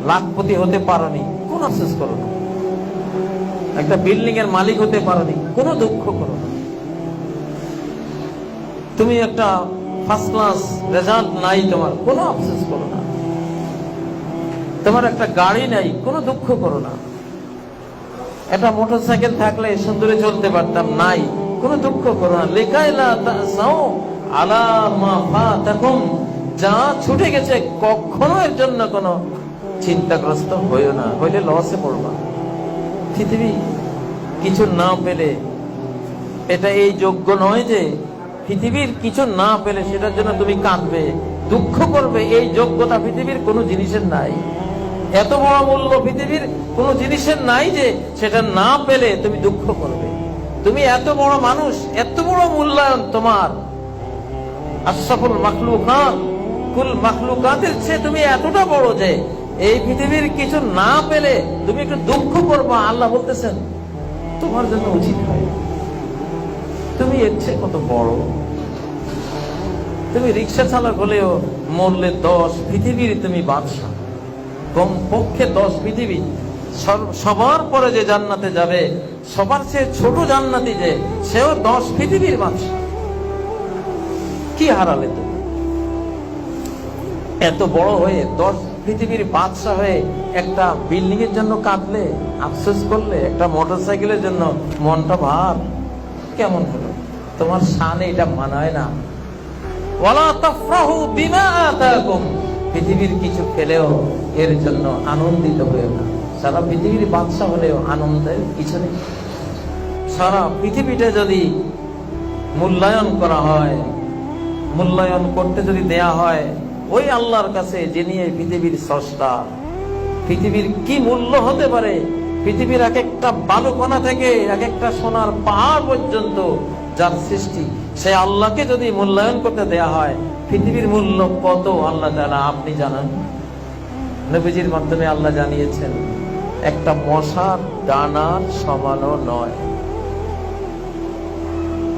লাখপতি হতে পারোনি, কোন আফসোস করো না। একটা বিল্ডিং এর মালিক হতে পারোনি, কোনো দুঃখ করো না। তুমি একটা ফার্স্ট ক্লাস রেজাল্ট নাই তোমার, কোনো আফসোস করো না। তোমার একটা গাড়ি নাই, কোনো দুঃখ করো না। একটা মোটরসাইকেল থাকলে সুন্দরে চলতে পারতাম, নাই, কোনো দুঃখ করো না। লেখাইলা তাসাও আলা মা ফাতাকুম, যা ছুটে গেছে কখনো এর জন্য কোনো চিন্তাগ্রস্ত হইও না, হইলে লসে পড়বা। পৃথিবী কিছু না পেলে এটা এই যোগ্য নয় যে পৃথিবীর কিছু না পেলে সেটার জন্য তুমি কাঁদবে, দুঃখ করবে। এই যোগ্যতা পৃথিবীর কোনো জিনিসের নাই। এত বড় মূল্য পৃথিবীর কোনো জিনিসের নাই যে সেটা না পেলে তুমি দুঃখ করবে। তুমি এত বড় মানুষ, এত বড় মূল্যায়ন তোমার, আশরাফুল মাখলুকাত, কুল মাখলুকাতের চেয়ে তুমি এতটা বড় যে এই পৃথিবীর কিছু না পেলে তুমি একটু দুঃখ করবা। আল্লাহ বলতেছেন তোমার জন্য উচিত হয়, তুমি এর চেয়ে কত বড়। তুমি রিক্সা চালক হলেও মরলে 10 পৃথিবীর তুমি বাদশা, কমপক্ষে 10 পৃথিবী। সবার পরে যে জান্নাতে যাবে, সবার চেয়ে ছোট জান্নাতি যে, সেও 10 পৃথিবীর বাদশা। কি হারালে তুমি? এত বড় হয়ে 10 পৃথিবীর বাদশা হয়ে একটা বিল্ডিং এর জন্য কাঁদলে, আফসোস করলে, একটা মোটরসাইকেলের জন্য মনটা ভার, কেমন হলো? তোমার শানে এটা মানায় না। ওয়ালা তাফরাহু বিমা আতাকুম, পৃথিবীর কিছু পেলেও এর জন্য আনন্দিত হয়েও না। সারা পৃথিবীর বাদশা হলেও আনন্দের কিছু নেই। সারা পৃথিবীটা যদি মূল্যায়ন করা হয়, মূল্যায়ন করতে যদি দেয়া হয় ওই আল্লাহর কাছে, যিনি এই পৃথিবীর স্রষ্টা, পৃথিবীর কি মূল্য হতে পারে? পৃথিবীর এক একটা বালুকণা থেকে এক একটা সোনার পাহাড় পর্যন্ত যার সৃষ্টি, সে আল্লাহকে যদি মূল্যায়ন করতে দেয়া হয়, পৃথিবীর মূল্য কত আল্লাহ তাআলা আপনি জানেন। নবীজির মাধ্যমে আল্লাহ জানিয়েছেন একটা মশার ডানার সমানও নয়।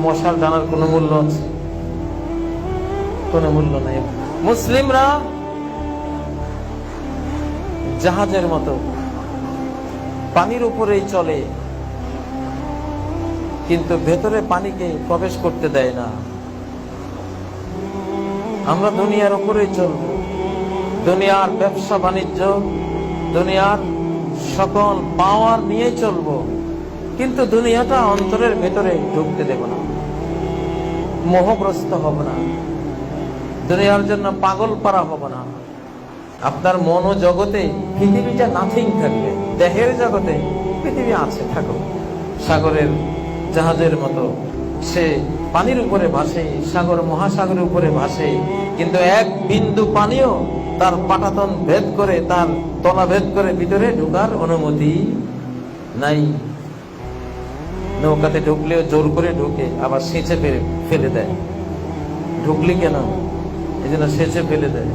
মশার ডানার কোনো মূল্য আছে? কোনো মূল্য নাই। মুসলিমরা জাহাজের মতো পানির উপরেই চলে, কিন্তু ভেতরে পানিকে প্রবেশ করতে দেয় না। আমরা দুনিয়ার উপরেই চলব, দুনিয়ার ব্যবসা বাণিজ্য, দুনিয়ার সকল পাওয়ার নিয়ে চলব, কিন্তু দুনিয়াটা অন্তরের ভেতরে ঢুকতে দেব না, মোহগ্রস্ত হব না, দুনিয়ার জন্য পাগল পারা হব না। আপনার মনো জগতে পৃথিবীটা নাথিং থাকবে, দেহের জগতে পৃথিবী আছে, থাকুক। সাগরের জাহাজের মতো সে পানির উপরে ভাসে, সাগর মহাসাগরের উপরে ভাসে, কিন্তু এক বিন্দু পানিও তার পাটাতন ভেদ করে, তার তলা ভেদ করে ভিতরে ঢুকার অনুমতি নাই। নৌকাতে ঢুকলেও জোর করে ঢুকে, আবার সেচে ফেলে দেয়। ঢুকলি কেন? এই জন্য সেচে ফেলে দেয়।